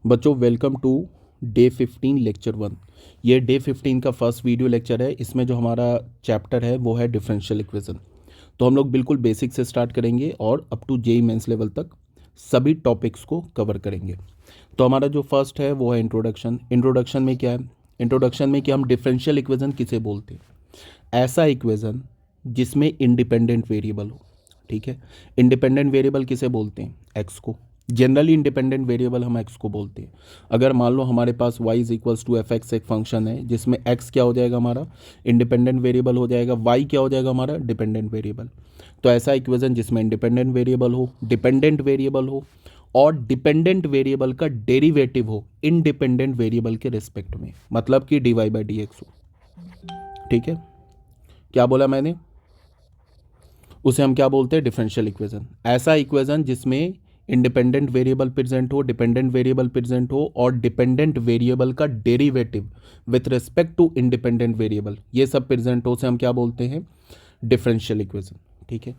बच्चों welcome to day 15 lecture 1। ये day 15 का फर्स्ट वीडियो लेक्चर है। इसमें जो हमारा चैप्टर है वो है डिफरेंशियल इक्वेशन। तो हम लोग बिल्कुल बेसिक से स्टार्ट करेंगे और up to JEE Mains level तक सभी टॉपिक्स को कवर करेंगे। तो हमारा जो फर्स्ट है वो है इंट्रोडक्शन। इंट्रोडक्शन में क्या है? इंट्रोडक्शन में कि हम डिफरेंशियल इक्वेशन किसे बोलते हैं? ऐसा इक्वेशन जिसमें इंडिपेंडेंट वेरिएबल हो। ठीक है, इंडिपेंडेंट वेरिएबल किसे बोलते हैं? एक्स को। जनरली इंडिपेंडेंट वेरिएबल हम एक्स को बोलते हैं। अगर मान लो हमारे पास y is equals to f x एक फंक्शन है जिसमें x क्या हो जाएगा, हमारा इंडिपेंडेंट वेरिएबल हो जाएगा, y क्या हो जाएगा, हमारा डिपेंडेंट वेरिएबल। तो ऐसा इक्वेशन जिसमें इंडिपेंडेंट वेरिएबल हो, डिपेंडेंट वेरिएबल हो और डिपेंडेंट वेरिएबल का डेरिवेटिव हो इंडिपेंडेंट वेरिएबल के रिस्पेक्ट में, मतलब कि dy बाई डी एक्स हो। ठीक है, क्या बोला मैंने? उसे हम क्या बोलते हैं? Differential equation. ऐसा इक्वेशन जिसमें इंडिपेंडेंट वेरिएबल प्रेजेंट हो, डिपेंडेंट वेरिएबल प्रेजेंट हो और डिपेंडेंट वेरिएबल का derivative with respect to independent variable, ये सब प्रेजेंट हो, से हम क्या बोलते हैं? Differential equation. ठीक है,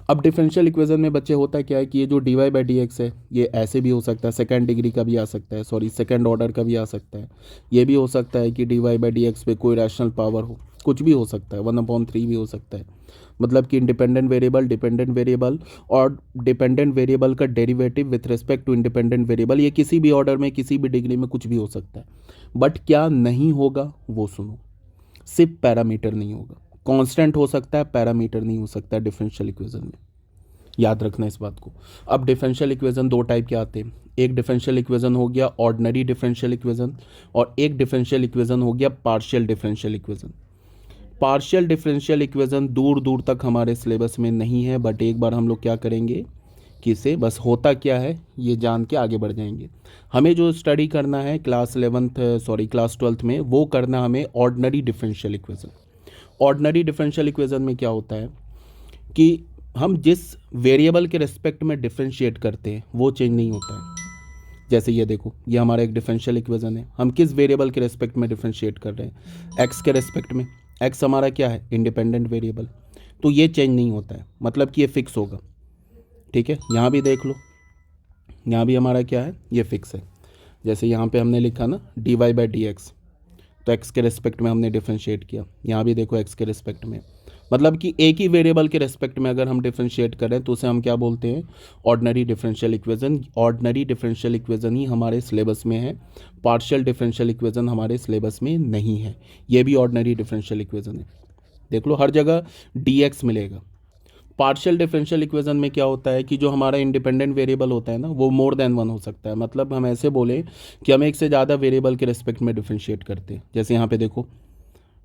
अब डिफरेंशियल इक्वेशन में बच्चे होता क्या है कि ये जो d y by d x है ये ऐसे भी हो सकता है, सेकंड डिग्री का भी आ सकता है, सॉरी सेकंड ऑर्डर का भी आ सकता है। ये भी हो सकता है कि d y by d x पे कोई रैशनल पावर हो, कुछ भी हो सकता है, 1/3 भी हो सकता है। मतलब कि इंडिपेंडेंट वेरिएबल, डिपेंडेंट वेरिएबल और डिपेंडेंट वेरिएबल का derivative with respect to independent variable, ये किसी भी ऑर्डर में, किसी भी डिग्री में कुछ भी हो सकता है। बट क्या नहीं होगा वो सुनो, सिर्फ पैरामीटर नहीं होगा। कांस्टेंट हो सकता है, पैरामीटर नहीं हो सकता डिफरेंशियल इक्वेशन में, याद रखना इस बात को। अब डिफरेंशियल इक्वेशन दो टाइप के आते हैं। एक डिफरेंशियल इक्वेशन हो गया ऑर्डिनरी डिफरेंशियल इक्वेशन और एक डिफरेंशियल इक्वेशन हो गया partial differential equation. Partial differential equation दूर दूर तक हमारे सिलेबस में नहीं है, बट एक बार हम लोग क्या करेंगे कि इसे बस होता क्या है ये जान के आगे बढ़ जाएंगे। हमें जो स्टडी करना है क्लास 12th में, वो करना हमें ordinary differential equation. Ordinary differential equation में क्या होता है कि हम जिस वेरिएबल के रेस्पेक्ट में डिफरेंशिएट करते हैं वो चेंज नहीं होता है। जैसे ये देखो, ये हमारा एक डिफरेंशियल इक्वेशन है, हम किस वेरिएबल के रेस्पेक्ट में डिफरेंशिएट कर रहे हैं? एक्स के रेस्पेक्ट में। एक्स हमारा क्या है? Independent variable. तो ये चेंज नहीं होता है, मतलब कि ये फिक्स होगा। ठीक है, यहाँ भी देख लो, यहाँ भी हमारा क्या है? ये फिक्स है। जैसे यहाँ पे हमने लिखा ना d y by d x, तो एक्स के रेस्पेक्ट में हमने डिफरेंशिएट किया। यहाँ भी देखो एक्स के रेस्पेक्ट में, मतलब कि एक ही वेरिएबल के रेस्पेक्ट में अगर हम डिफरेंशिएट करें तो उसे हम क्या बोलते हैं? Ordinary differential equation. Ordinary differential equation ही हमारे सिलेबस में है, पार्शियल डिफरेंशियल इक्वेशन हमारे सिलेबस में नहीं है। ये भी ऑर्डिनरी डिफरेंशियल इक्वेशन है, देख लो हर जगह डी एक्स मिलेगा। पार्शियल डिफरेंशियल इक्वेशन में क्या होता है कि जो हमारा इंडिपेंडेंट वेरिएबल होता है ना, वो मोर देन वन हो सकता है। मतलब हम ऐसे बोले कि हम एक से ज़्यादा वेरिएबल के रेस्पेक्ट में डिफरेंशिएट करते हैं। जैसे यहाँ पे देखो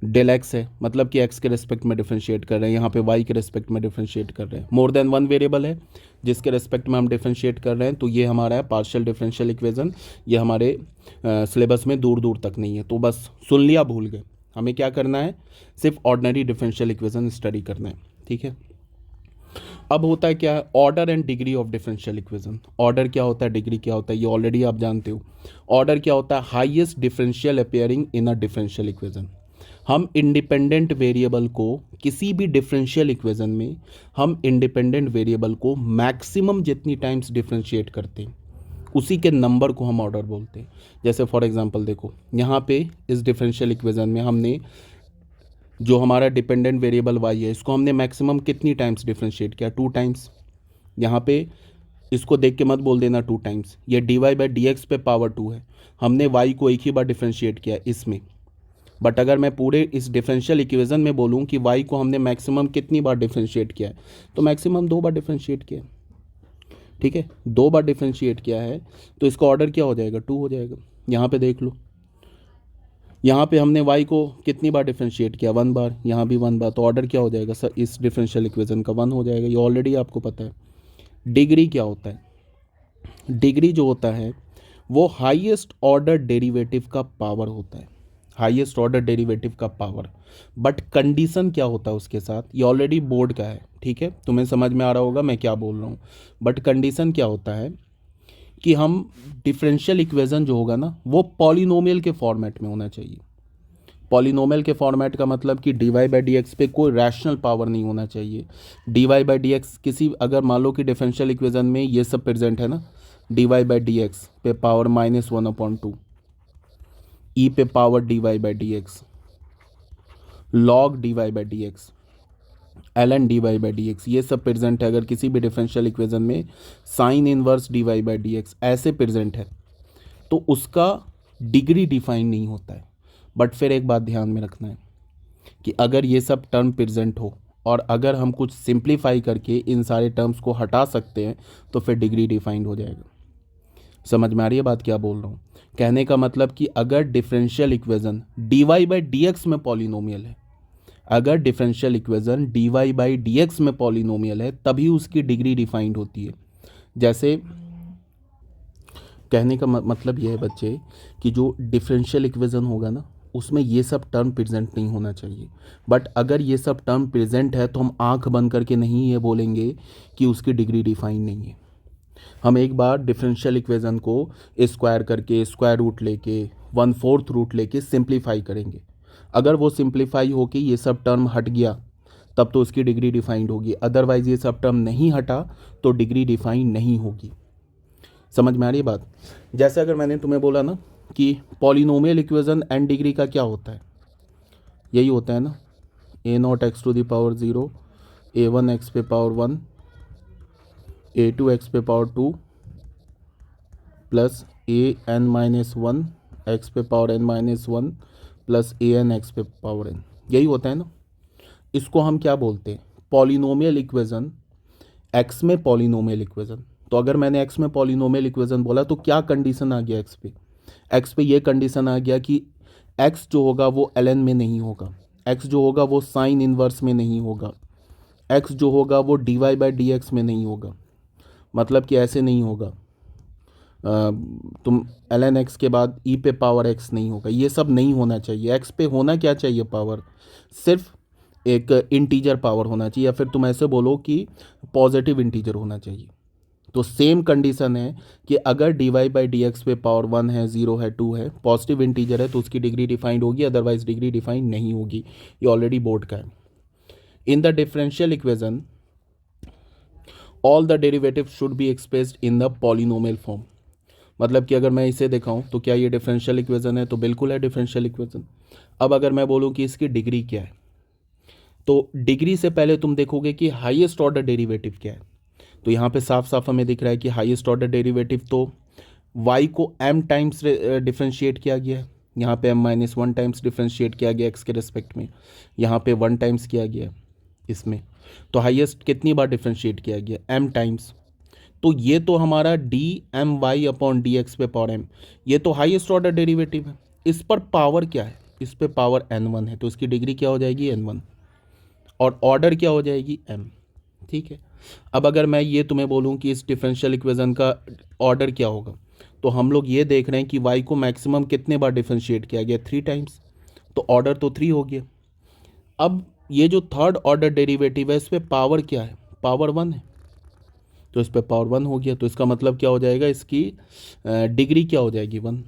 डेल एक्स है, मतलब कि एक्स के रेस्पेक्ट में डिफरेंशिएट कर रहे हैं, यहाँ पे वाई के रेस्पेक्ट में डिफरेंशिएट कर रहे हैं। मोर देन वन वेरिएबल है जिसके रेस्पेक्ट में हम डिफरेंशिएट कर रहे हैं, तो ये हमारा है पार्शियल डिफरेंशियल इक्वेशन। ये हमारे सिलेबस में दूर दूर तक नहीं है, तो बस सुन लिया भूल गए। हमें क्या करना है? सिर्फ ऑर्डिनरी डिफरेंशियल इक्वेशन स्टडी करना है। ठीक है, अब होता है क्या है? Order and degree of differential equation. Order क्या होता है, डिग्री क्या होता है, ये ऑलरेडी आप जानते हो। ऑर्डर क्या होता है? Highest differential appearing in a differential equation. हम इंडिपेंडेंट वेरिएबल को किसी भी डिफरेंशियल इक्वेशन में, हम इंडिपेंडेंट वेरिएबल को मैक्सिमम जितनी टाइम्स डिफरेंशिएट करते हैं उसी के नंबर को हम ऑर्डर बोलते हैं। जैसे फॉर एग्जांपल देखो, यहाँ पे इस डिफरेंशियल इक्वेशन में हमने जो हमारा डिपेंडेंट वेरिएबल y है, इसको हमने मैक्सिमम कितनी टाइम्स डिफरेंशिएट किया? 2 टाइम्स। यहाँ पे इसको देख के मत बोल देना 2 टाइम्स, ये d y by d x पे पावर 2 है, हमने y को एक ही बार डिफरेंशिएट किया इसमें। बट अगर मैं पूरे इस डिफरेंशियल इक्वेशन में बोलूँ कि y को हमने मैक्सिमम कितनी बार डिफरेंशिएट किया है, तो मैक्सिमम 2 बार डिफरेंशिएट किया। ठीक है, 2 बार डिफरेंशिएट किया है, तो इसका ऑर्डर क्या हो जाएगा? 2 हो जाएगा। यहाँ पे देख लो, यहाँ पे हमने y को कितनी बार डिफरेंशिएट किया? 1 बार। यहाँ भी 1 बार, तो ऑर्डर क्या हो जाएगा सर? इस डिफरेंशियल इक्वेशन का 1 हो जाएगा। ये ऑलरेडी आपको पता है। डिग्री क्या होता है? डिग्री जो होता है वो हाईएस्ट ऑर्डर डेरिवेटिव का पावर होता है, हाईएस्ट ऑर्डर डेरिवेटिव का पावर। बट कंडीशन क्या होता है उसके साथ? ये ऑलरेडी बोर्ड का है, ठीक है, तुम्हें समझ में आ रहा होगा मैं क्या बोल रहा हूँ। बट कंडीशन क्या होता है कि हम डिफरेंशियल इक्वेशन जो होगा ना, वो पॉलिनोमियल के फॉर्मेट में होना चाहिए। पॉलिनोमियल के फॉर्मेट का मतलब कि d y by d x पे कोई रैशनल पावर नहीं होना चाहिए। D y by d x किसी, अगर मान लो कि डिफरेंशियल इक्वेशन में ये सब प्रेजेंट है ना, d y by d x पे पावर -1/2, ई पे power d y by d x, log d y by d x, l n d y by d x, ये सब प्रेजेंट है अगर किसी भी डिफरेंशियल इक्वेशन में sine inverse d y by d x ऐसे present है तो उसका डिग्री डिफाइन नहीं होता है। बट फिर एक बात ध्यान में रखना है कि अगर ये सब टर्म प्रेजेंट हो और अगर हम कुछ सिंप्लीफाई करके इन सारे टर्म्स को हटा सकते हैं तो फिर डिग्री डिफाइंड हो जाएगा। समझ में आ रही है बात क्या बोल रहा हूँ? कहने का मतलब कि अगर differential equation d y by d x में पॉलिनोमियल है, अगर differential equation d y by d x में पॉलिनोमियल है तभी उसकी डिग्री डिफाइंड होती है। जैसे कहने का मतलब यह है बच्चे कि जो डिफरेंशियल इक्वेशन होगा ना उसमें ये सब टर्म प्रेजेंट नहीं होना चाहिए। बट अगर ये सब टर्म प्रेजेंट है तो हम आंख बंद करके नहीं ये बोलेंगे कि उसकी डिग्री डिफाइन नहीं है। हम एक बार डिफरेंशियल इक्वेशन को स्क्वायर करके स्क्वायर रूट लेके 1/4 रूट लेके सिंप्लीफाई करेंगे। अगर वो सिंप्लीफाई होके ये सब टर्म हट गया तब तो उसकी डिग्री डिफाइंड होगी, अदरवाइज ये सब टर्म नहीं हटा तो डिग्री डिफाइन नहीं होगी। समझ में आ रही है बात? जैसे अगर मैंने तुम्हें बोला ना कि पॉलिनोमियल इक्वेशन एंड डिग्री का क्या होता है, यही होता है ना, a0x⁻0, a1x⁻1, a2x⁻2 plus an-1 x⁻n-1 plus an(x⁻n), यही होता है ना। इसको हम क्या बोलते हैं? पॉलिनोमियल इक्वेशन, एक्स में पॉलिनोमियल इक्वेशन। तो अगर मैंने x में पॉलिनोमियल इक्वेशन बोला तो क्या कंडीशन आ गया x पे ये कंडीशन आ गया कि x जो होगा वो ln में नहीं होगा, x जो होगा वो साइन इनवर्स में नहीं होगा, x जो होगा वो d y by d x में नहीं होगा। मतलब कि ऐसे नहीं होगा, तुम ln x के बाद e पे पावर x नहीं होगा, ये सब नहीं होना चाहिए। x पे होना क्या चाहिए? पावर, सिर्फ एक इंटीजर पावर होना चाहिए, या फिर तुम ऐसे बोलो कि पॉजिटिव इंटीजर होना चाहिए। तो सेम कंडीशन है कि अगर d y by d x पे पावर 1 है, 0 है, 2 है, पॉजिटिव इंटीजर है तो उसकी डिग्री डिफाइंड होगी, अदरवाइज डिग्री डिफाइंड नहीं होगी। ये ऑलरेडी बोर्ड का है। In the differential equation all the derivative should be expressed in the polynomial form. मतलब कि अगर मैं इसे दिखाऊं तो क्या ये डिफरेंशियल इक्वेशन है? तो बिल्कुल है डिफरेंशियल इक्वेशन। अब अगर मैं बोलूं कि इसकी डिग्री क्या है, तो डिग्री से पहले तुम देखोगे कि हाईएस्ट ऑर्डर डेरिवेटिव क्या है। तो यहाँ पे साफ साफ हमें दिख रहा है कि हाईएस्ट ऑर्डर डेरिवेटिव तो y को m टाइम्स डिफ्रेंशिएट किया गया है, यहाँ पे m-1 टाइम्स डिफ्रेंशिएट किया गया x के रिस्पेक्ट में, यहाँ पे 1 टाइम्स किया गया इसमें। तो हाईएस्ट कितनी बार डिफ्रेंशिएट किया गया? m times. तो ये तो हमारा dmy/dx पे पावर m, ये तो हाईएस्ट ऑर्डर डेरिवेटिव है। इस पर पावर क्या है? इस पे पावर n1 है, तो इसकी डिग्री क्या हो जाएगी? n1, और ऑर्डर क्या हो जाएगी? m। ठीक है। अब अगर मैं ये तुम्हें बोलूं कि इस डिफरेंशियल इक्वेशन का ऑर्डर क्या होगा, तो हम लोग ये देख रहे हैं कि y को मैक्सिमम कितने बार डिफरेंशिएट किया गया? 3 टाइम्स, तो ऑर्डर तो 3 हो गया। अब ये जो थर्ड ऑर्डर डेरिवेटिव है इस पे पावर क्या है? पावर 1 है, तो इस पे पावर 1 हो गया। तो इसका मतलब क्या हो जाएगा? इसकी डिग्री क्या हो जाएगी? 1।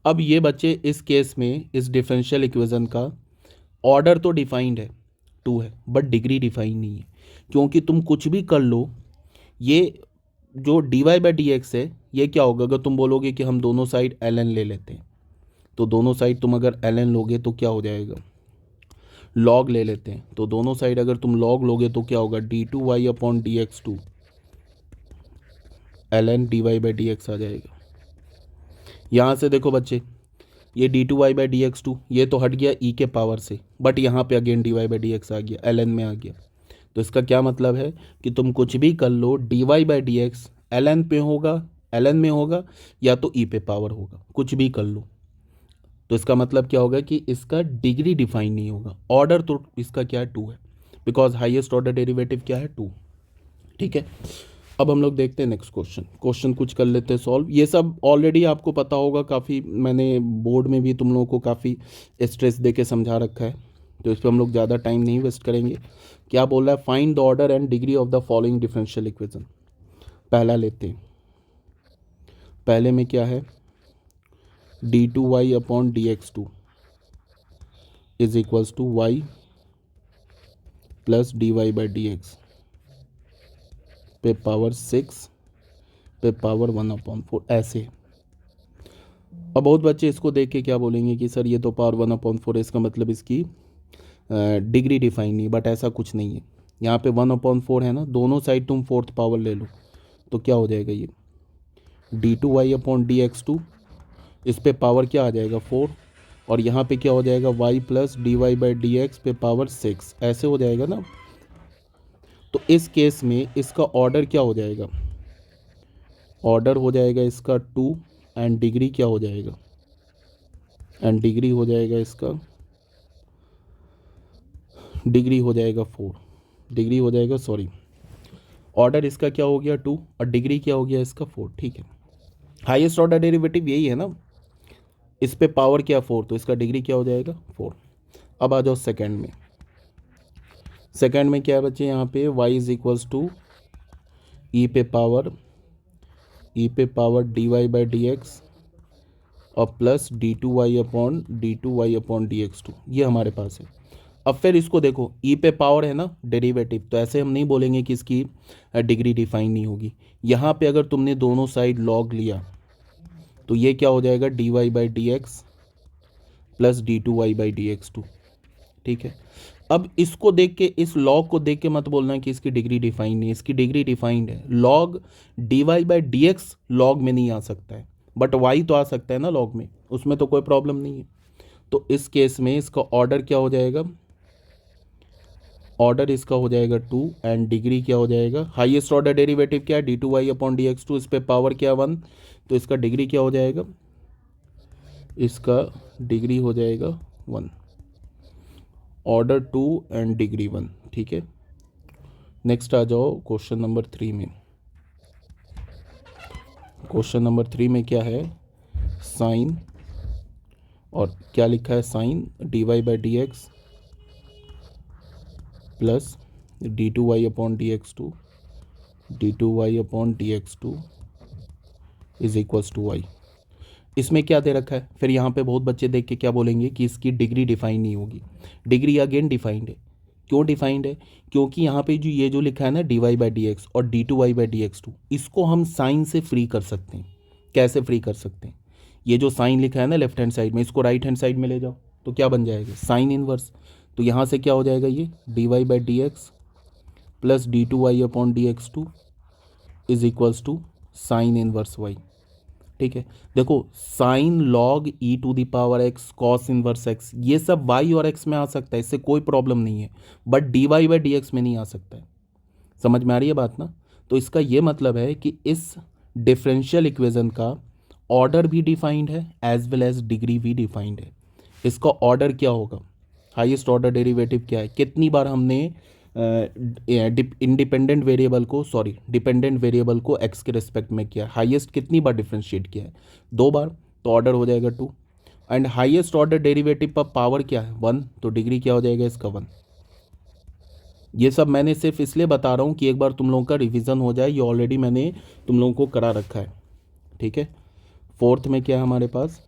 अब ये बच्चे इस केस में इस डिफरेंशियल इक्वेशन का ऑर्डर तो डिफाइंड है 2 है, बट डिग्री डिफाइंड नहीं है। क्योंकि तुम कुछ भी कर लो, ये जो d y by d x है ये क्या होगा? अगर तुम बोलोगे कि हम दोनों साइड एल एन ले लेते हैं, तो दोनों साइड तुम अगर एल एन लोगे तो क्या हो जाएगा? लॉग ले लेते हैं, तो दोनों साइड अगर तुम लॉग लोगे तो क्या होगा? d2y/dx2 ln dy by d x आ जाएगा। यहाँ से देखो बच्चे, ये d2y/dx2 ये तो हट गया e के पावर से, बट यहाँ पे again dy by d x आ गया, ln में आ गया। तो इसका क्या मतलब है कि तुम कुछ भी कर लो, dy by d x ln पे होगा, ln में होगा, या तो e पे पावर होगा, कुछ भी कर लो। तो इसका मतलब क्या होगा कि इसका डिग्री डिफाइन नहीं होगा। ऑर्डर तो इसका क्या है? 2 है, बिकॉज हाईएस्ट ऑर्डर डेरिवेटिव क्या है? 2। ठीक है। अब हम लोग देखते हैं नेक्स्ट क्वेश्चन कुछ कर लेते हैं सॉल्व। ये सब ऑलरेडी आपको पता होगा, काफ़ी मैंने बोर्ड में भी तुम लोगों को काफ़ी स्ट्रेस दे के समझा रखा है, तो इस पर हम लोग ज़्यादा टाइम नहीं वेस्ट करेंगे। क्या बोल रहा है? Find the order and degree of the following differential equation. पहला लेते हैं। पहले में क्या है? d2y/dx2 is equals to y plus dy by d x पे पावर 6 पे पावर 1/4 ऐसे। अब बहुत बच्चे इसको देख के क्या बोलेंगे कि सर ये तो पावर 1/4 है, इसका मतलब इसकी डिग्री डिफाइन नहीं, बट ऐसा कुछ नहीं है। यहाँ पे 1/4 है ना, दोनों साइड तुम फोर्थ पावर ले लो तो क्या हो जाएगा ये d2y/dx2, इस पे पावर क्या आ जाएगा 4, और यहाँ पे क्या हो जाएगा y प्लस dy/dx पे पावर 6, ऐसे हो जाएगा ना। तो इस केस में इसका ऑर्डर क्या हो जाएगा, ऑर्डर हो जाएगा इसका 2, एंड डिग्री क्या हो जाएगा, एंड डिग्री हो जाएगा इसका, डिग्री हो जाएगा 4, डिग्री हो जाएगा, सॉरी, ऑर्डर इसका क्या हो गया 2 और डिग्री क्या हो गया इसका 4। ठीक है, हाईएस्ट ऑर्डर डेरिवेटिव यही है ना, इस पे पावर क्या 4, तो इसका डिग्री क्या हो जाएगा 4। अब आ जाओ सेकंड में, सेकंड में क्या है बच्चे, यहाँ पे y इज इक्वल्स टू ई पे पावर dy/dx और प्लस d2y/dx2, ये हमारे पास है। अब फिर इसको देखो, ई पे पावर है ना डेरिवेटिव, तो ऐसे हम नहीं बोलेंगे कि इसकी डिग्री डिफाइन नहीं होगी। यहाँ पे अगर तुमने दोनों साइड लॉग लिया तो ये क्या हो जाएगा dy/dx प्लस d2y/dx2। ठीक है, अब इसको देख के, इस लॉग को देख के मत बोलना कि इसकी डिग्री डिफाइन नहीं है, इसकी डिग्री डिफाइंड है। लॉग dy/dx लॉग में नहीं आ सकता है, बट y तो आ सकता है ना लॉग में, उसमें तो कोई प्रॉब्लम नहीं है। तो इस केस में इसका ऑर्डर क्या हो जाएगा, ऑर्डर इसका हो जाएगा 2, एंड डिग्री क्या हो जाएगा, हाईएस्ट ऑर्डर डेरिवेटिव क्या है d2y/dx2, इस पे पावर क्या 1, तो इसका डिग्री क्या हो जाएगा, इसका डिग्री हो जाएगा 1, ऑर्डर 2 एंड डिग्री 1। ठीक है, नेक्स्ट आ जाओ क्वेश्चन नंबर 3 में। क्वेश्चन नंबर 3 में क्या है, साइन, और क्या लिखा है, sine dy/dx plus d2y/dx2 is equals to y। इसमें क्या दे रखा है, फिर यहाँ पे बहुत बच्चे देख के क्या बोलेंगे कि इसकी डिग्री डिफाइन नहीं होगी। डिग्री अगेन डिफाइंड है। क्यों डिफाइंड है, क्योंकि यहाँ पे जो ये जो लिखा है ना dy/dx और d2y/dx2, इसको हम साइन से फ्री कर सकते हैं। कैसे फ्री कर सकते हैं, ये जो साइन लिखा है ना लेफ्ट हैंड साइड में, इसको राइट हैंड साइड में ले जाओ तो क्या बन जाएगा, साइन इनवर्स। तो यहाँ से क्या हो जाएगा, ये dy/dx plus d2y/dx2 is equals to sine inverse y। ठीक है, देखो sine log e to the power x cos inverse x, ये सब y और x में आ सकता है, इससे कोई प्रॉब्लम नहीं है, बट dy/dx में नहीं आ सकता है। समझ में आ रही है बात ना। तो इसका ये मतलब है कि इस डिफरेंशियल इक्वेशन का ऑर्डर भी डिफाइंड है एज वेल एज डिग्री भी डिफाइंड है। इसका ऑर्डर क्या होगा, हाईएस्ट ऑर्डर डेरिवेटिव क्या है, कितनी बार हमने इंडिपेंडेंट वेरिएबल को, सॉरी डिपेंडेंट वेरिएबल को एक्स के रिस्पेक्ट में किया, हाईएस्ट कितनी बार डिफ्रेंशिएट किया है, 2 बार, तो ऑर्डर हो जाएगा 2। एंड हाईएस्ट ऑर्डर डेरिवेटिव पर पावर क्या है 1, तो डिग्री क्या हो जाएगा इसका 1। ये सब मैंने सिर्फ इसलिए बता रहा हूँ कि एक बार तुम लोगों का रिवीजन हो जाए, ये ऑलरेडी मैंने तुम लोगों को करा रखा है। ठीक है, फोर्थ में क्या है हमारे पास,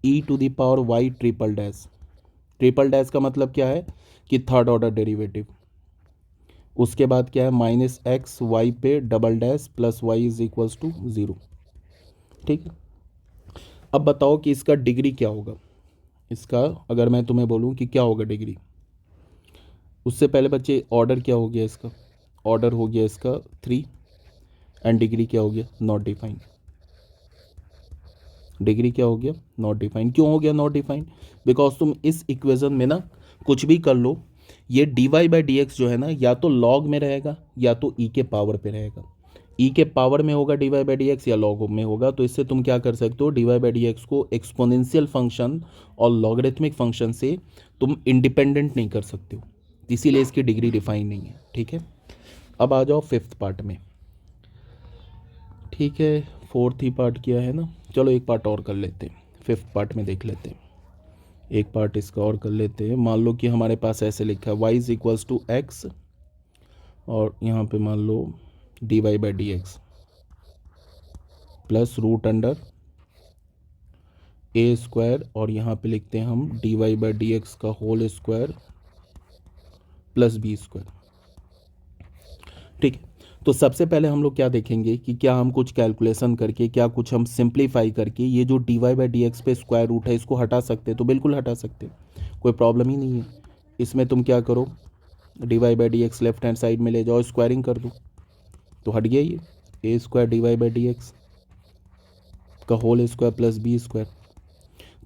e to the power y triple dash. Triple dash का मतलब क्या है कि थर्ड ऑर्डर डेरिवेटिव। उसके बाद क्या है, माइनस एक्स वाई पे double dash plus y is equals to 0। ठीक है, अब बताओ कि इसका डिग्री क्या होगा। इसका अगर मैं तुम्हें बोलूँ कि क्या होगा डिग्री, उससे पहले बच्चे ऑर्डर क्या हो गया इसका, ऑर्डर हो गया इसका 3, एंड डिग्री क्या हो गया नॉट डिफाइंड। डिग्री क्या हो गया नॉट डिफाइंड। क्यों हो गया नॉट डिफाइंड, बिकॉज तुम इस इक्वेशन में ना कुछ भी कर लो, ये dy/dx जो है ना या तो लॉग में रहेगा या तो ई के पावर पे रहेगा। ई के पावर में होगा dy/dx या लॉग में होगा, तो इससे तुम क्या कर सकते हो, dy/dx को एक्सपोनेंशियल फंक्शन और लॉगरिथमिक फंक्शन से तुम इंडिपेंडेंट नहीं कर सकते हो, इसीलिए इसकी डिग्री डिफाइन नहीं है। ठीक है, अब आ जाओ फिफ्थ पार्ट में। ठीक है, फोर्थ ही पार्ट किया है ना, चलो एक पार्ट और कर लेते हैं, फिफ्थ पार्ट में देख लेते हैं, एक पार्ट इसका और कर लेते हैं। मान लो कि हमारे पास ऐसे लिखा है y is equals to x, और यहाँ पे मान लो dy/dx plus root under a square, और यहाँ पे लिखते हैं हम dy/dx का whole square plus b square. ठीक है, तो सबसे पहले हम लोग क्या देखेंगे कि क्या हम कुछ कैलकुलेशन करके, क्या कुछ हम सिंप्लीफाई करके ये जो d y by d x पे स्क्वायर रूट है इसको हटा सकते हैं। तो बिल्कुल हटा सकते हैं, कोई प्रॉब्लम ही नहीं है। इसमें तुम क्या करो, d y by d x left hand side में ले जाओ, स्क्वायरिंग कर दो तो हट गया ये a square d y by d x का whole square plus b square.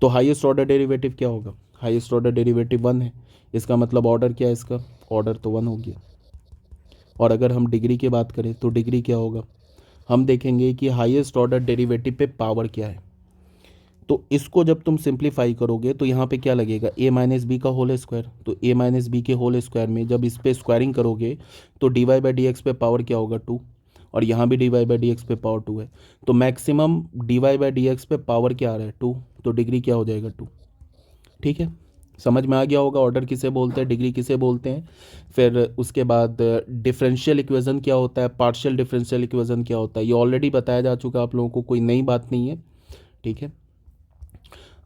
तो हाईएस्ट ऑर्डर डेरिवेटिव क्या होगा, हाईएस्ट ऑर्डर डेरिवेटिव 1 है, इसका मतलब ऑर्डर क्या है, इसका ऑर्डर तो 1 हो गया। और अगर हम डिग्री की बात करें तो डिग्री क्या होगा, हम देखेंगे कि हाईएस्ट ऑर्डर डेरिवेटिव पे पावर क्या है। तो इसको जब तुम सिंप्लीफाई करोगे तो यहाँ पे क्या लगेगा, ए माइनस बी का होल स्क्वायर। तो ए माइनस बी के होल स्क्वायर में जब इस पे स्क्वायरिंग करोगे तो d y by d x पे पावर क्या होगा 2, और यहाँ भी d y by d x पे पावर 2 है। तो maximum d y by d x पे पावर क्या आ रहा है 2, तो डिग्री क्या हो जाएगा 2। ठीक है, समझ में आ गया होगा ऑर्डर किसे बोलते हैं, डिग्री किसे बोलते हैं। फिर उसके बाद डिफरेंशियल इक्वेशन क्या होता है, पार्शियल डिफरेंशियल इक्वेशन क्या होता है, ये ऑलरेडी बताया जा चुका है आप लोगों को, कोई नई बात नहीं है। ठीक है,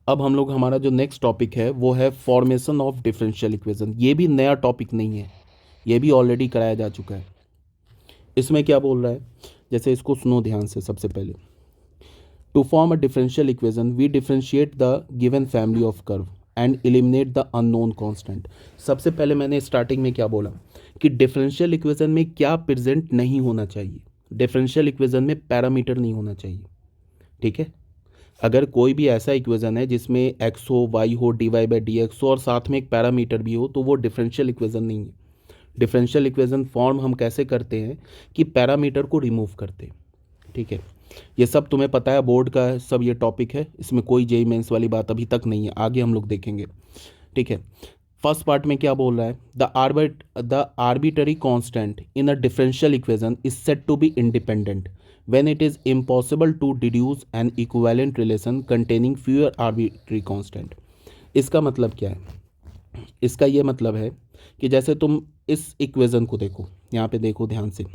अब हम लोग हमारा जो नेक्स्ट टॉपिक है वो है फॉर्मेशन ऑफ डिफरेंशियल इक्वेशन। ये भी नया टॉपिक नहीं है, ये भी ऑलरेडी कराया जा चुका है। इसमें क्या बोल रहा है, जैसे इसको सुनो ध्यान से। सबसे पहले to form a differential equation we differentiate the given family of curve and eliminate the unknown constant. सबसे पहले मैंने स्टार्टिंग में क्या बोला कि डिफरेंशियल इक्वेशन में क्या प्रेजेंट नहीं होना चाहिए, डिफरेंशियल इक्वेशन में पैरामीटर नहीं होना चाहिए। ठीक है, अगर कोई भी ऐसा इक्वेशन है जिसमें एक्स हो, वाई हो, d y by d x हो और साथ में एक पैरामीटर भी हो तो वो डिफरेंशियल इक्वेशन नहीं है। डिफरेंशियल इक्वेशन फॉर्म हम कैसे करते हैं कि पैरामीटर को रिमूव करते हैं। ठीक है, ये सब तुम्हें पता है, बोर्ड का है सब ये टॉपिक है, इसमें कोई जेई मेंस वाली बात अभी तक नहीं है, आगे हम लोग देखेंगे। ठीक है, फर्स्ट पार्ट में क्या बोल रहा है, the arbitrary constant in a differential equation is said to be independent when it is impossible to deduce an equivalent relation containing fewer arbitrary constant। इसका मतलब क्या है, इसका ये मतलब है कि जैसे तुम इस इक्वेशन को देखो, यहाँ पे देखो ध्यान से,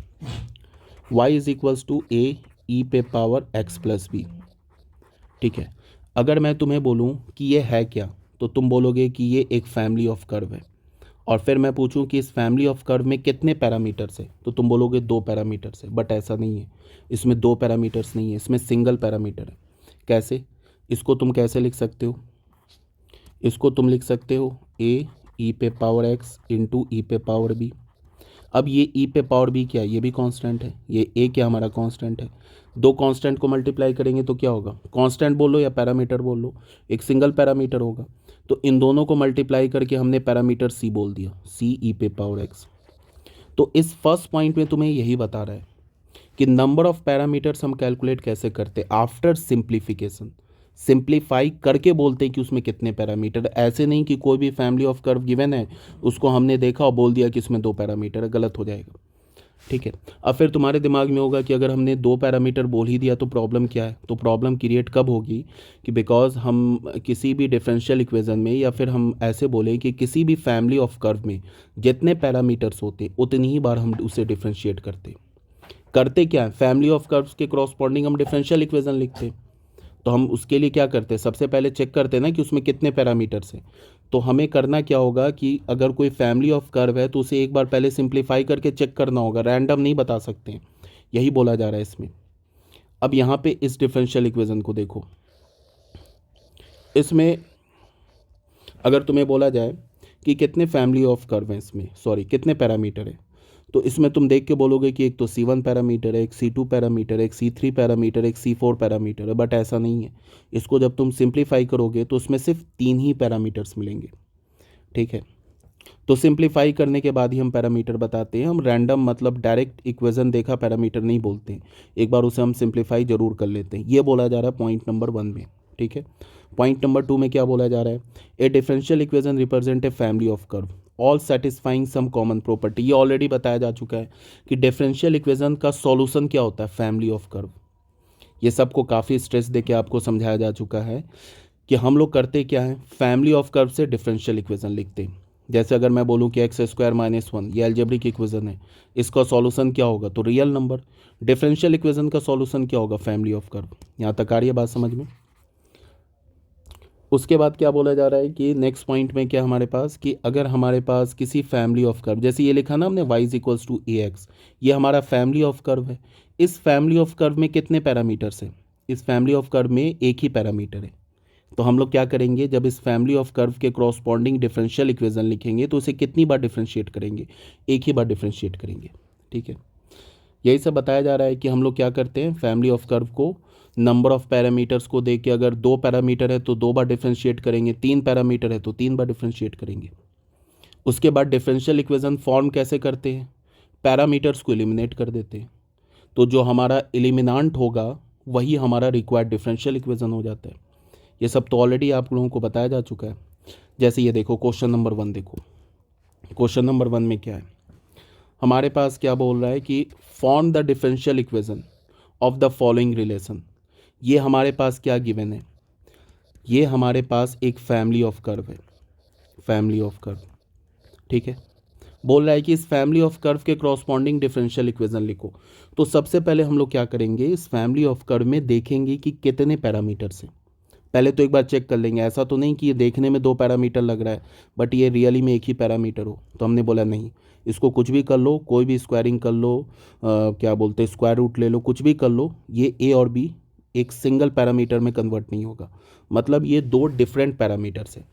y is equals to a e पे पावर x प्लस बी। ठीक है, अगर मैं तुम्हें बोलूँ कि ये है क्या तो तुम बोलोगे कि ये एक फैमिली ऑफ कर्व है, और फिर मैं पूछूं कि इस फैमिली ऑफ कर्व में कितने पैरामीटर्स है तो तुम बोलोगे 2 पैरामीटर्स है। बट ऐसा नहीं है, इसमें 2 पैरामीटर्स नहीं है, इसमें सिंगल पैरामीटर है। कैसे, इसको तुम कैसे लिख सकते हो, इसको तुम लिख सकते हो ए ई पे पावर एक्स इंटू ई पे पावर बी। अब ये ई पे पावर बी क्या है, ये भी कांस्टेंट है, ये ए क्या हमारा कांस्टेंट है। दो कांस्टेंट को मल्टीप्लाई करेंगे तो क्या होगा, कांस्टेंट बोल लो या पैरामीटर बोल लो, एक सिंगल पैरामीटर होगा। तो इन दोनों को मल्टीप्लाई करके हमने पैरामीटर सी बोल दिया, सी ई पे पावर एक्स। तो इस फर्स्ट पॉइंट में तुम्हें यही बता रहा है कि नंबर ऑफ पैरामीटर्स हम कैलकुलेट कैसे करते हैं आफ्टर सिंप्लीफिकेशन। सिंप्लीफाई करके बोलते हैं कि उसमें कितने पैरामीटर, ऐसे नहीं कि कोई भी फैमिली ऑफ कर्व गिवन है उसको हमने देखा और बोल दिया कि इसमें 2 पैरामीटर है, गलत हो जाएगा। ठीक है, अब फिर तुम्हारे दिमाग में होगा कि अगर हमने 2 पैरामीटर बोल ही दिया तो प्रॉब्लम क्या है। तो प्रॉब्लम क्रिएट कब होगी कि बिकॉज हम किसी भी डिफरेंशियल इक्वेशन में, या फिर हम ऐसे बोले कि किसी भी फैमिली ऑफ कर्व में जितने पैरामीटर्स होते उतनी ही बार हम उसे डिफ्रेंशिएट करते क्या है, फैमिली ऑफ कर्व्स के क्रॉसपॉन्डिंग हम डिफरेंशियल इक्वेशन लिखते। तो हम उसके लिए क्या करते हैं, सबसे पहले चेक करते हैं ना कि उसमें कितने पैरामीटर्स हैं। तो हमें करना क्या होगा कि अगर कोई फैमिली ऑफ कर्व है तो उसे एक बार पहले सिंप्लीफाई करके चेक करना होगा, रैंडम नहीं बता सकते हैं, यही बोला जा रहा है इसमें। अब यहाँ पे इस डिफरेंशियल इक्वेशन को देखो, इसमें अगर तुम्हें बोला जाए कि कितने फैमिली ऑफ कर्व हैं इसमें, सॉरी कितने पैरामीटर है, तो इसमें तुम देख के बोलोगे कि एक तो C1 पैरामीटर है, एक C2 पैरामीटर है, एक C3 पैरामीटर, एक C4 पैरामीटर है। बट ऐसा नहीं है, इसको जब तुम सिंप्लीफाई करोगे तो उसमें सिर्फ 3 ही पैरामीटर्स मिलेंगे। ठीक है, तो सिंप्लीफाई करने के बाद ही हम पैरामीटर बताते हैं। हम रैंडम मतलब डायरेक्ट इक्वेशन देखा पैरामीटर नहीं बोलते हैं, एक बार उसे हम सिंप्लीफाई जरूर कर लेते हैं। ये बोला जा रहा है पॉइंट नंबर 1 में। ठीक है, पॉइंट नंबर 2 में क्या बोला जा रहा है, a differential equation represent a family of curve all satisfying some common property. ये ऑलरेडी बताया जा चुका है कि डिफरेंशियल इक्वेशन का सॉल्यूशन क्या होता है, फैमिली ऑफ कर्व। ये सबको काफ़ी स्ट्रेस देके आपको समझाया जा चुका है कि हम लोग करते क्या है, फैमिली ऑफ कर्व से डिफरेंशियल इक्वेशन लिखते हैं। जैसे अगर मैं बोलूँ कि एक्स स्क्वायर माइनस 1 ये अलजेब्रिक इक्वेशन है, इसका सॉल्यूशन क्या होगा, तो रियल नंबर। डिफरेंशियल इक्वेशन का सॉल्यूशन क्या होगा, फैमिली ऑफ कर्व। यहाँ तक आ रही है बात समझ में। उसके बाद क्या बोला जा रहा है कि नेक्स्ट पॉइंट में क्या हमारे पास कि अगर हमारे पास किसी फैमिली ऑफ कर्व, जैसे ये लिखा ना हमने y is equals to a x, ये हमारा फैमिली ऑफ कर्व है। इस फैमिली ऑफ कर्व में कितने पैरामीटर्स हैं? इस फैमिली ऑफ कर्व में एक ही पैरामीटर है। तो हम लोग क्या करेंगे, जब इस फैमिली ऑफ कर्व के क्रॉसपॉन्डिंग डिफरेंशियल इक्वेशन लिखेंगे तो उसे कितनी बार डिफरेंशिएट करेंगे? एक ही बार डिफरेंशिएट करेंगे। ठीक है, यही सब बताया जा रहा है कि हम लोग क्या करते हैं, फैमिली ऑफ कर्व को नंबर ऑफ पैरामीटर्स को देख के, अगर 2 पैरामीटर है तो 2 बार डिफरेंशिएट करेंगे, 3 पैरामीटर है तो 3 बार डिफरेंशिएट करेंगे। उसके बाद डिफरेंशियल इक्वेशन फॉर्म कैसे करते हैं? पैरामीटर्स को एलिमिनेट कर देते हैं, तो जो हमारा एलिमिनांट होगा वही हमारा रिक्वायर्ड डिफरेंशियल इक्वेशन हो जाता है। ये सब तो ऑलरेडी आप लोगों को बताया जा चुका है। जैसे ये देखो क्वेश्चन नंबर 1 देखो, क्वेश्चन नंबर 1 में क्या है हमारे पास, क्या बोल रहा है कि form the differential equation of the following relation. ये हमारे पास क्या गिवन है, ये हमारे पास एक फैमिली ऑफ कर्व है, फैमिली ऑफ कर्व। ठीक है, बोल रहा है कि इस फैमिली ऑफ कर्व के क्रॉसपॉन्डिंग डिफरेंशियल इक्वेशन लिखो। तो सबसे पहले हम लोग क्या करेंगे, इस फैमिली ऑफ कर्व में देखेंगे कि कितने पैरामीटर्स हैं। पहले तो एक बार चेक कर लेंगे, ऐसा तो नहीं कि ये देखने में 2 पैरामीटर लग रहा है बट ये रियली में एक ही पैरामीटर हो। तो हमने बोला नहीं, इसको कुछ भी कर लो, कोई भी स्क्वायरिंग कर लो, क्या बोलते हैं स्क्वायर रूट ले लो, कुछ भी कर लो, ये ए और बी एक सिंगल पैरामीटर में कन्वर्ट नहीं होगा। मतलब ये 2 डिफरेंट पैरामीटर्स है।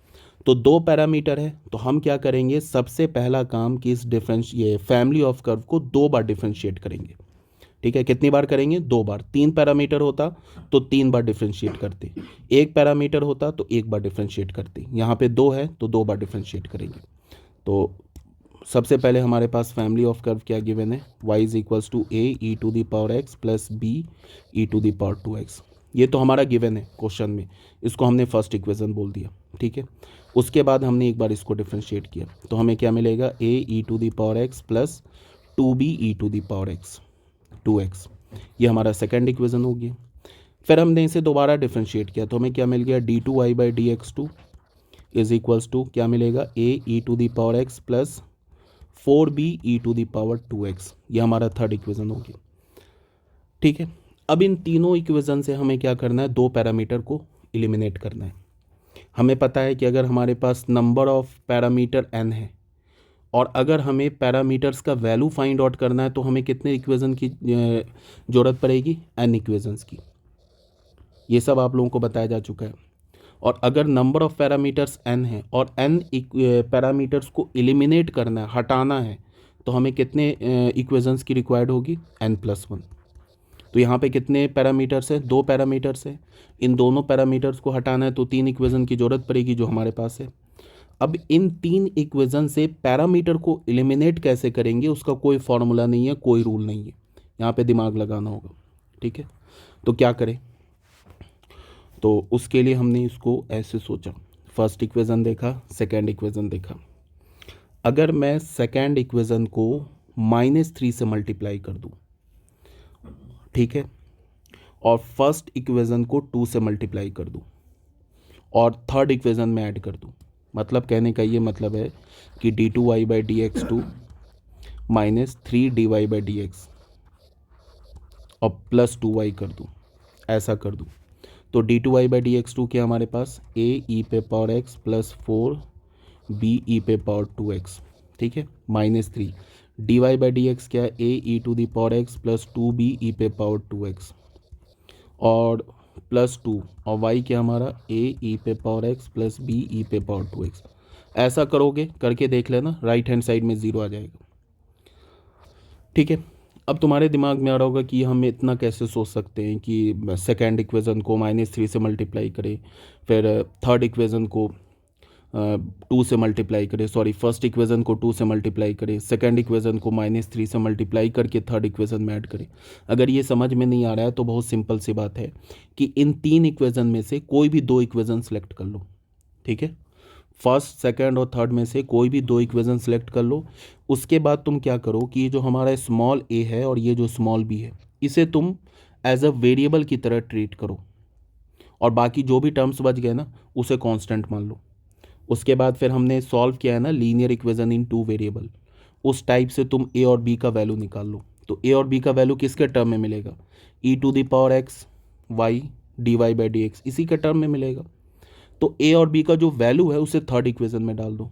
तो 2 पैरामीटर है तो हम क्या करेंगे, सबसे पहला काम कि इस डिफरेंस ये फैमिली ऑफ कर्व को 2 बार डिफरेंशिएट करेंगे। ठीक है, कितनी बार करेंगे? 2 बार। 3 पैरामीटर होता तो 3 बार डिफरेंशिएट करते, 1 पैरामीटर होता तो 1 बार डिफरेंशिएट करते। यहाँ पे 2 है तो 2 बार डिफरेंशिएट करेंगे। तो सबसे पहले हमारे पास फैमिली ऑफ कर्व क्या गिवन है, y is equals to a e to the power x plus b e to the power 2x। ये तो हमारा गिवन है क्वेश्चन में, इसको हमने फर्स्ट इक्वेशन बोल दिया। ठीक है, उसके बाद हमने एक बार इसको डिफरेंशिएट किया तो हमें क्या मिलेगा, a e to the power x plus 2b e to the power x 2x। ये हमारा सेकेंड इक्वेशन हो गया। फिर हमने इसे दोबारा डिफरेंशिएट किया तो हमें क्या मिल गया, d two y by d x two is equals to क्या मिलेगा, a e to the power x plus 4b e to the power 2x। ये हमारा थर्ड इक्वेशन हो गया। ठीक है, अब इन तीनों इक्वेशन से हमें क्या करना है, 2 पैरामीटर को एलिमिनेट करना है। हमें पता है कि अगर हमारे पास नंबर ऑफ पैरामीटर n है और अगर हमें पैरामीटर्स का वैल्यू फाइंड आउट करना है तो हमें कितने इक्वेशन की ज़रूरत पड़ेगी, n इक्वेशंस की। ये सब आप लोगों को बताया जा चुका है। और अगर नंबर ऑफ पैरामीटर्स n है और n पैरामीटर्स को एलिमिनेट करना है, हटाना है, तो हमें कितने इक्वेशंस की रिक्वायर्ड होगी, n+1। तो यहाँ पे कितने पैरामीटर्स हैं, 2 पैरामीटर्स हैं। इन दोनों पैरामीटर्स को हटाना है तो 3 इक्वेशन की ज़रूरत पड़ेगी जो हमारे पास है। अब इन 3 इक्वेशन से पैरामीटर को एलिमिनेट कैसे करेंगे उसका कोई फॉर्मूला नहीं है, कोई रूल नहीं है, यहाँ पे दिमाग लगाना होगा। ठीक है, तो क्या करें, तो उसके लिए हमने इसको ऐसे सोचा, फर्स्ट इक्वेशन देखा, सेकेंड इक्वेशन देखा। अगर मैं सेकेंड इक्वेशन को -3 से मल्टीप्लाई कर दूं, ठीक है, और फर्स्ट इक्वेशन को 2 से मल्टीप्लाई कर दूं और थर्ड इक्वेशन में ऐड कर दूं, मतलब कहने का ये मतलब है कि d two y by d x two minus 3 d y by d x और प्लस 2y कर दूं, ऐसा कर दूं, तो d two y by d x two क्या हमारे पास, ए ई पे power x plus 4 b e पे पावर 2x। ठीक है, -3 d y by d x क्या है, a e to the power x plus 2b e पे पावर 2x और प्लस 2 और y क्या हमारा, ए ई पे power x plus b e पे पावर 2x। ऐसा करोगे, करके देख लेना, राइट हैंड साइड में 0 आ जाएगा। ठीक है, अब तुम्हारे दिमाग में आ रहा होगा कि हम इतना कैसे सोच सकते हैं कि सेकेंड इक्वेशन को -3 से मल्टीप्लाई करें, फिर थर्ड इक्वेशन को 2 से मल्टीप्लाई करें, सॉरी फर्स्ट इक्वेशन को 2 से मल्टीप्लाई करें, सेकेंड इक्वेशन को -3 से मल्टीप्लाई करके थर्ड इक्वेशन में ऐड करें। अगर ये समझ में नहीं आ रहा है तो बहुत सिंपल सी बात है कि इन 3 इक्वेशन में से कोई भी 2 इक्वेशन सेलेक्ट कर लो। ठीक है, फर्स्ट सेकंड और थर्ड में से कोई भी 2 इक्वेशन सेलेक्ट कर लो। उसके बाद तुम क्या करो कि ये जो हमारा स्मॉल a है और ये जो स्मॉल b है, इसे तुम एज अ वेरिएबल की तरह ट्रीट करो और बाकी जो भी टर्म्स बच गए ना उसे कांस्टेंट मान लो। उसके बाद फिर हमने सॉल्व किया है ना लीनियर इक्वेशन इन 2 वेरिएबल, उस टाइप से तुम a और b का वैल्यू निकाल लो। तो a और b का वैल्यू किसके टर्म में मिलेगा, e to the power x y d y by d x, इसी के टर्म में मिलेगा। तो ए और बी का जो वैल्यू है उसे थर्ड इक्वेशन में डाल दो,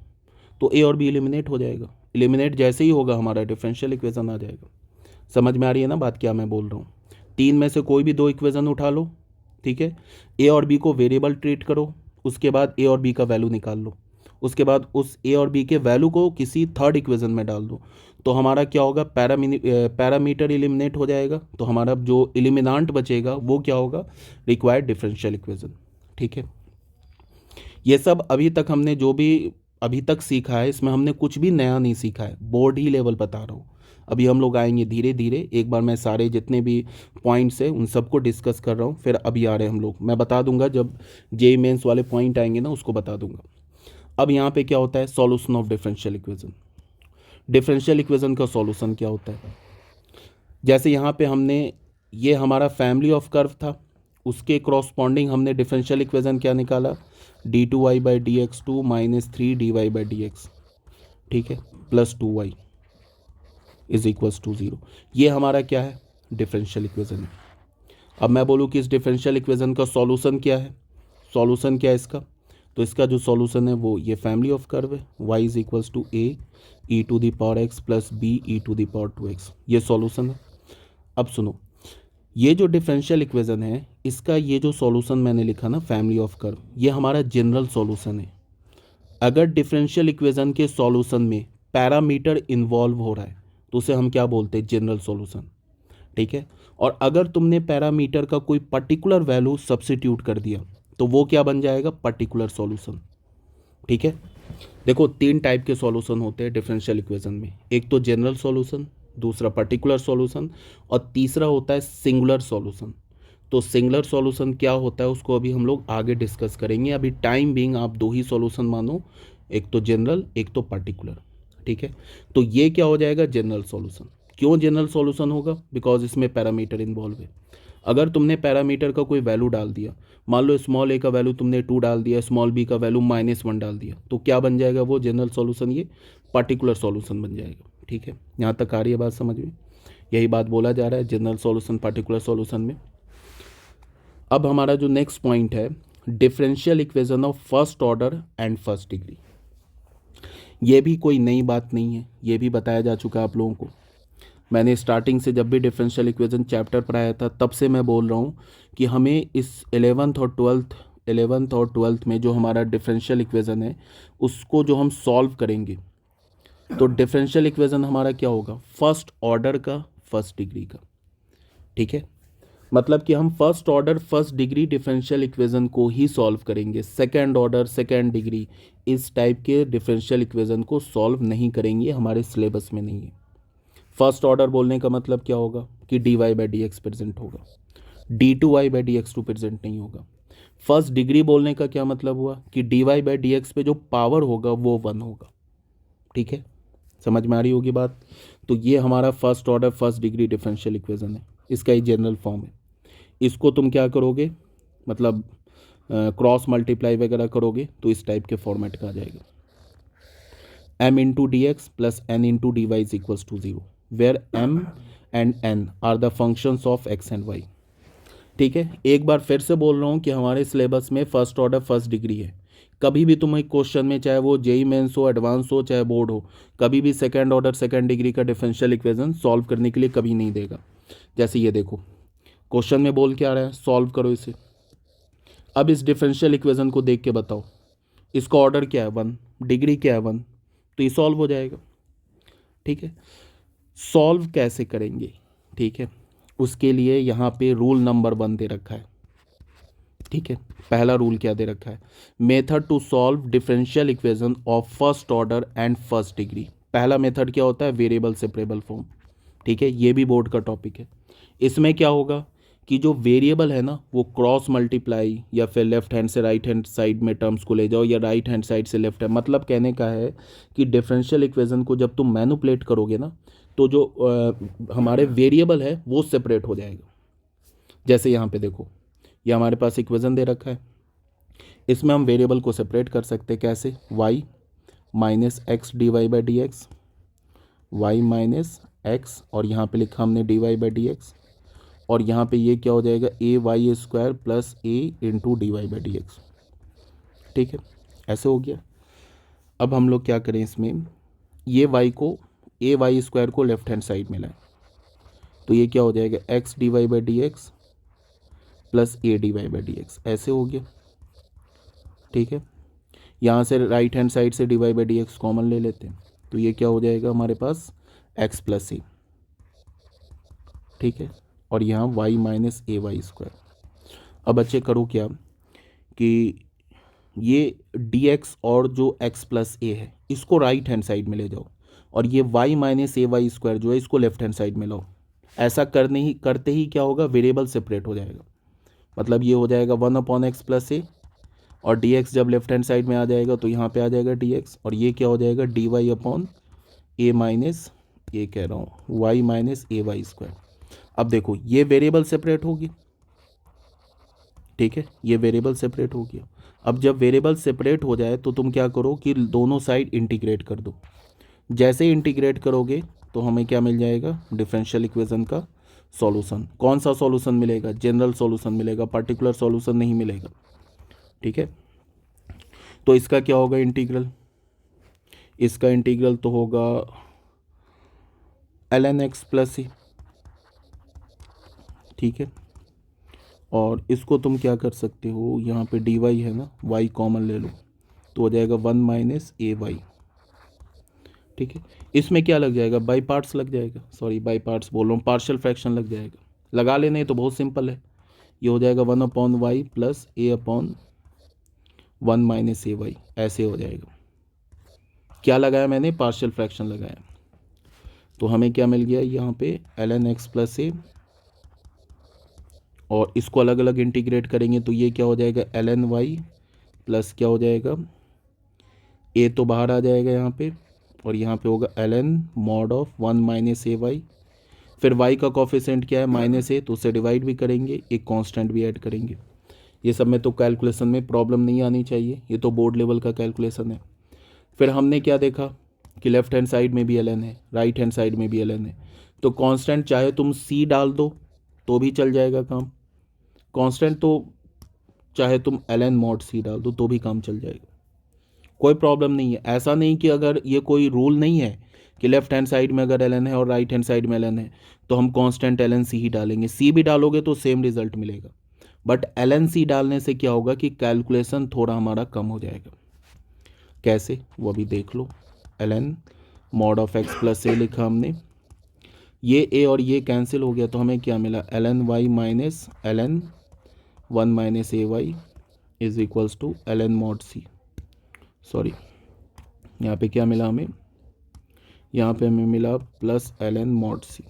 तो ए और बी एलिमिनेट हो जाएगा। एलिमिनेट जैसे ही होगा हमारा डिफरेंशियल इक्वेशन आ जाएगा। समझ में आ रही है ना बात क्या मैं बोल रहा हूँ। तीन में से कोई भी दो इक्वेशन उठा लो, ठीक है, ए और बी को वेरिएबल ट्रीट करो, उसके बाद ए और बी का वैल्यू निकाल लो, उसके बाद उस ए और बी के वैल्यू को किसी थर्ड इक्वेशन में डाल दो, तो हमारा क्या होगा, पैरामीटर एलिमिनेट हो जाएगा, तो हमारा जो एलिमिनांट बचेगा वो क्या होगा, रिक्वायर्ड डिफरेंशियल इक्वेशन। ठीक है, ये सब अभी तक हमने जो भी अभी तक सीखा है इसमें हमने कुछ भी नया नहीं सीखा है, बोर्ड ही लेवल बता रहा हूँ। अभी हम लोग आएंगे धीरे धीरे, एक बार मैं सारे जितने भी पॉइंट्स हैं उन सबको डिस्कस कर रहा हूँ, फिर अभी आ रहे हैं हम लोग, मैं बता दूंगा जब जेई मेंस वाले पॉइंट आएंगे ना उसको बता दूंगा। अब यहाँ पे क्या होता है, solution of differential equation. Differential equation का सॉल्यूशन क्या होता है, जैसे यहाँ पे हमने, ये हमारा फैमिली ऑफ कर्व था, उसके क्रॉसपॉन्डिंग हमने डिफरेंशियल इक्वेशन क्या निकाला, d2y/dx2 -3dy/dx, ठीक है, +2y इज इक्वल्स टू 0। ये हमारा क्या है, डिफरेंशियल इक्वेशन है। अब मैं बोलूँ कि इस डिफरेंशियल इक्वेशन का सॉल्यूशन क्या है, सॉल्यूशन क्या है इसका, तो इसका जो सॉल्यूशन है वो ये फैमिली ऑफ कर्व है, y is equals to a e⁻x plus b e⁻2x, ये सॉल्यूशन है। अब सुनो, ये जो डिफरेंशियल इक्वेशन है इसका ये जो सॉल्यूशन मैंने लिखा ना फैमिली ऑफ कर्व, ये हमारा जनरल सॉल्यूशन है। अगर डिफरेंशियल इक्वेशन के सॉल्यूशन में पैरामीटर इन्वॉल्व हो रहा है तो उसे हम क्या बोलते हैं, जनरल सॉल्यूशन। ठीक है, और अगर तुमने पैरामीटर का कोई पर्टिकुलर वैल्यू सब्स्टिट्यूट कर दिया तो वो क्या बन जाएगा, पर्टिकुलर सॉल्यूशन। ठीक है, देखो तीन टाइप के सॉल्यूशन होते हैं डिफरेंशियल इक्वेशन में, एक तो जनरल सॉल्यूशन, दूसरा पर्टिकुलर सॉल्यूशन, और तीसरा होता है सिंगुलर सॉल्यूशन। तो सिंगुलर सॉल्यूशन क्या होता है उसको अभी हम लोग आगे डिस्कस करेंगे, अभी टाइम बीइंग आप दो ही सॉल्यूशन मानो, एक तो जनरल एक तो पर्टिकुलर। ठीक है, तो ये क्या हो जाएगा, जनरल सॉल्यूशन। क्यों जनरल सॉल्यूशन होगा, बिकॉज इसमें पैरामीटर इन्वॉल्व है। अगर तुमने पैरामीटर का कोई वैल्यू डाल दिया, मान लो स्मॉल ए का वैल्यू तुमने 2 डाल दिया, स्मॉल बी का वैल्यू -1 डाल दिया, तो क्या बन जाएगा वो जनरल सॉल्यूशन, ये पर्टिकुलर सॉल्यूशन बन जाएगा। ठीक है, यहाँ तक आ रही है बात समझ में, यही बात बोला जा रहा है जनरल सॉल्यूशन पर्टिकुलर सॉल्यूशन में। अब हमारा जो नेक्स्ट पॉइंट है, differential equation of first order and first degree. ये भी कोई नई बात नहीं है, ये भी बताया जा चुका है आप लोगों को। मैंने स्टार्टिंग से जब भी डिफरेंशियल इक्वेशन चैप्टर पढ़ाया था तब से मैं बोल रहा हूँ कि हमें इस 11th और 12th में जो हमारा डिफरेंशियल इक्वेशन है उसको जो हम सॉल्व करेंगे, तो डिफरेंशियल इक्वेशन हमारा क्या होगा, फर्स्ट ऑर्डर का फर्स्ट डिग्री का। ठीक है, मतलब कि हम first order first degree differential equation को ही सॉल्व करेंगे, सेकंड ऑर्डर सेकंड डिग्री इस टाइप के डिफरेंशियल इक्वेशन को सॉल्व नहीं करेंगे, हमारे सिलेबस में नहीं है। फर्स्ट ऑर्डर बोलने का मतलब क्या होगा कि dy/dx प्रेजेंट होगा, d2y/dx2 प्रेजेंट नहीं होगा। फर्स्ट डिग्री बोलने का क्या मतलब हुआ कि dy/dx पे जो पावर होगा वो 1 होगा। ठीक है, समझ में आ रही होगी बात। तो ये हमारा first order first degree differential equation है, इसका ही जनरल फॉर्म है। इसको तुम क्या करोगे, मतलब क्रॉस मल्टीप्लाई वगैरह करोगे तो इस टाइप के फॉर्मेट का आ जाएगा, m/dx plus n/dy is equals to 0, where m and n are the functions of x and y। ठीक है, एक बार फिर से बोल रहा हूँ कि हमारे सिलेबस में फर्स्ट ऑर्डर फर्स्ट डिग्री है। कभी भी तुम्हें क्वेश्चन में, चाहे वो जेई मेंस हो, एडवांस हो, चाहे बोर्ड हो, कभी भी सेकंड ऑर्डर सेकंड डिग्री का डिफरेंशियल इक्वेशन सॉल्व करने के लिए कभी नहीं देगा। जैसे ये देखो क्वेश्चन में बोल के आ रहा है सॉल्व करो इसे। अब इस डिफरेंशियल इक्वेशन को देख के बताओ इसका ऑर्डर क्या है 1, डिग्री क्या है 1, तो ये सॉल्व हो जाएगा। ठीक है, सॉल्व कैसे करेंगे, ठीक है, उसके लिए यहाँ पे रूल नंबर 1 दे रखा है। ठीक है, पहला रूल क्या दे रखा है, method to solve differential equation of first order and first degree. पहला मेथड क्या होता है, वेरिएबल सेपरेबल फॉर्म। ठीक है, ये भी बोर्ड का टॉपिक है। इसमें क्या होगा कि जो वेरिएबल है ना वो क्रॉस मल्टीप्लाई या फिर लेफ्ट हैंड से राइट हैंड साइड में टर्म्स को ले जाओ, या राइट हैंड साइड से लेफ्ट हैंड, मतलब कहने का है कि डिफरेंशियल इक्वेशन को जब तुम मैनिपुलेट करोगे ना तो जो हमारे वेरिएबल है वो सेपरेट हो जाएगा। जैसे यहाँ पे देखो, ये हमारे पास इक्वेशन दे रखा है, इसमें हम वेरिएबल को सेपरेट कर सकते हैं कैसे, y -x dy/dx, y -x, और यहाँ पे लिखा हमने dy/dx, और यहाँ पे ये क्या हो जाएगा, a y² plus a into dy/dx। ठीक है, ऐसे हो गया। अब हम लोग क्या करें इसमें, ये वाई को ए वाई स्क्वायर को लेफ्ट हैंड साइड में लाएं, तो ये क्या हो जाएगा x d y by d x plus a d y by d x, ऐसे हो गया। ठीक है, यहाँ से राइट हैंड साइड से d y by d x common ले लेते हैं, तो ये क्या हो जाएगा हमारे पास एक्स प्लस ए। ठीक है, और यहाँ Y minus a y square. अब बच्चे करो क्या कि ये डी एक्स और जो एक्स प्लस ए है इसको राइट हैंड साइड में ले जाओ, और ये Y minus a y square जो है इसको लेफ्ट हैंड साइड में लाओ। ऐसा करते ही क्या होगा, वेरिएबल सेपरेट हो जाएगा। मतलब ये हो जाएगा 1/x प्लस ए, और डी एक्स जब लेफ्ट हैंड साइड में आ जाएगा तो यहाँ पे आ जाएगा डी एक्स, और ये क्या हो जाएगा डी वाई अपॉन ए माइनस ए कह रहा हूँ Y minus a y square. अब देखो ये वेरिएबल सेपरेट होगी। ठीक है, ये वेरिएबल सेपरेट हो गया। अब जब वेरिएबल सेपरेट हो जाए तो तुम क्या करो कि दोनों साइड इंटीग्रेट कर दो। जैसे ही इंटीग्रेट करोगे तो हमें क्या मिल जाएगा, डिफरेंशियल इक्वेशन का सॉल्यूशन। कौन सा सॉल्यूशन मिलेगा, जनरल सॉल्यूशन मिलेगा, पर्टिकुलर सॉल्यूशन नहीं मिलेगा। ठीक है, तो इसका क्या होगा इंटीग्रल, इसका इंटीग्रल तो होगा ln x प्लस ए। ठीक है, और इसको तुम क्या कर सकते हो, यहाँ पे dy है ना, y कॉमन ले लो तो हो जाएगा 1 माइनस ए वाई। ठीक है, इसमें क्या लग जाएगा, बाई पार्ट्स लग जाएगा, सॉरी बाई पार्ट्स बोल रहा हूँ, पार्शियल फ्रैक्शन लग जाएगा। लगा लेने तो बहुत सिंपल है, ये हो जाएगा 1/y plus A upon 1 minus a Y, ऐसे हो जाएगा। क्या लगाया मैंने, पार्शियल फ्रैक्शन लगाया, तो हमें क्या मिल गया यहाँ पे ln x प्लस ए, और इसको अलग अलग इंटीग्रेट करेंगे तो ये क्या हो जाएगा ln y प्लस क्या हो जाएगा, a तो बाहर आ जाएगा यहाँ पे, और यहाँ पे होगा ln mod of 1 minus a y. फिर y का कॉफिशेंट क्या है माइनस ए, तो उसे डिवाइड भी करेंगे, एक कांस्टेंट भी ऐड करेंगे। ये सब में तो कैलकुलेशन में प्रॉब्लम नहीं आनी चाहिए, ये तो बोर्ड लेवल का कैलकुलेशन है। फिर हमने क्या देखा कि लेफ्ट हैंड साइड में भी ln है, राइट हैंड साइड में भी ln है, तो कांस्टेंट चाहे तुम c डाल दो तो भी चल जाएगा काम, कांस्टेंट तो चाहे तुम ln मॉड c डाल दो तो भी काम चल जाएगा, कोई प्रॉब्लम नहीं है। ऐसा नहीं कि अगर ये कोई रूल नहीं है कि लेफ्ट हैंड साइड में अगर ln है और राइट हैंड साइड में ln है तो हम कांस्टेंट ln c ही डालेंगे, c भी डालोगे तो सेम रिजल्ट मिलेगा, बट ln c डालने से क्या होगा कि कैलकुलेशन थोड़ा हमारा कम हो जाएगा। कैसे, वो अभी देख लो। ln mod of x plus a लिखा हमने, ये a और ये कैंसिल हो गया तो हमें क्या मिला ln y minus ln 1 minus a y is equals to ln mod c। Sorry, यहाँ पे क्या मिला हमें, यहाँ पे हमें मिला plus ln mod c।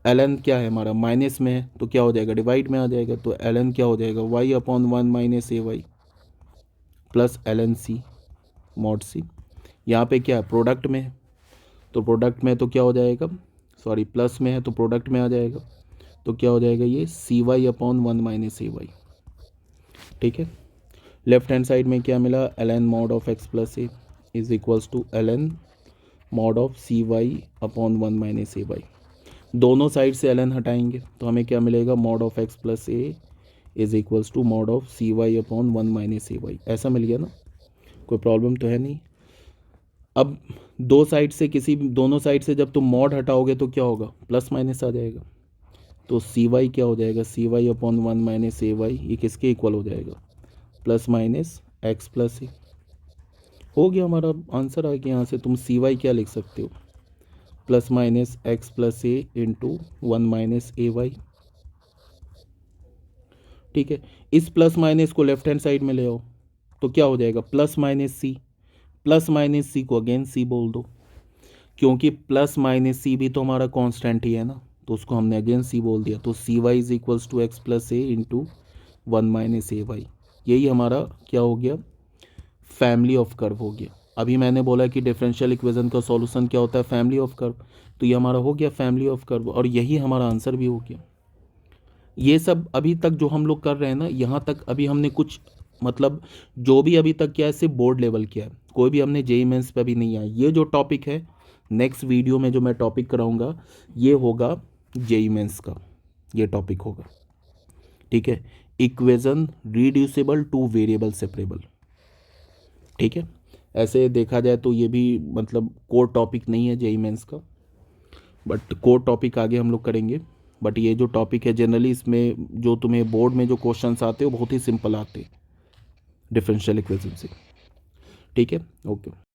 ln क्या है हमारा माइनस में है तो क्या हो जाएगा डिवाइड में आ जाएगा, तो ln क्या हो जाएगा y upon 1 minus a y plus ln c mod c। यहाँ पे क्या प्रोडक्ट में है तो प्रोडक्ट में तो क्या हो जाएगा, सॉरी प्लस में है तो प्रोडक्ट में आ जाएगा, तो क्या हो जाएगा ये c y upon 1 minus a y. ठीक है, लेफ्ट हैंड साइड में क्या मिला ln mod of x plus a is equals to ln mod of c y upon 1 minus a y. दोनों साइड से ln हटाएंगे तो हमें क्या मिलेगा mod of x plus a is equals to mod of c y upon 1 minus a y, ऐसा मिल गया ना, कोई प्रॉब्लम तो है नहीं। अब दो साइड से दोनों साइड से जब तुम मॉड हटाओगे तो क्या होगा प्लस माइनस आ जाएगा, तो सी वाई क्या हो जाएगा सी y upon 1 minus a Y, ये किसके इक्वल हो जाएगा प्लस माइनस एक्स प्लस ए। हो गया हमारा आंसर आ गया। यहाँ से तुम सी वाई क्या लिख सकते हो plus minus x plus a into 1 minus a y. ठीक है, इस प्लस माइनस को लेफ्ट हैंड साइड में ले आओ तो क्या हो जाएगा प्लस माइनस सी, प्लस माइनस सी को अगेन सी बोल दो, क्योंकि प्लस माइनस सी भी तो हमारा कांस्टेंट ही है ना, तो उसको हमने अगेन सी बोल दिया, तो c y is equals to x plus a into 1 minus a y. यही हमारा क्या हो गया फैमिली ऑफ कर्व हो गया। अभी मैंने बोला कि डिफरेंशियल इक्वेशन का सॉल्यूशन क्या होता है फैमिली ऑफ कर्व, तो ये हमारा हो गया फैमिली ऑफ कर्व, और यही हमारा आंसर भी हो गया। ये सब अभी तक जो हम लोग कर रहे हैं ना, यहाँ तक अभी हमने कुछ मतलब जो भी अभी तक किया है सिर्फ बोर्ड लेवल किया है, कोई भी हमने जेईई मेंस पे भी नहीं आया। ये जो टॉपिक है नेक्स्ट वीडियो में जो मैं टॉपिक कराऊंगा ये होगा जेईई मेंस का, ये टॉपिक होगा। ठीक है, equation reducible two variable separable, ठीक है। ऐसे देखा जाए तो ये भी मतलब कोर टॉपिक नहीं है जेई मेंस का, बट कोर टॉपिक आगे हम लोग करेंगे। बट ये जो टॉपिक है जनरली इसमें जो तुम्हें बोर्ड में जो क्वेश्चंस आते हैं वो बहुत ही सिंपल आते हैं डिफरेंशियल इक्वेशन से। ठीक है, ओके।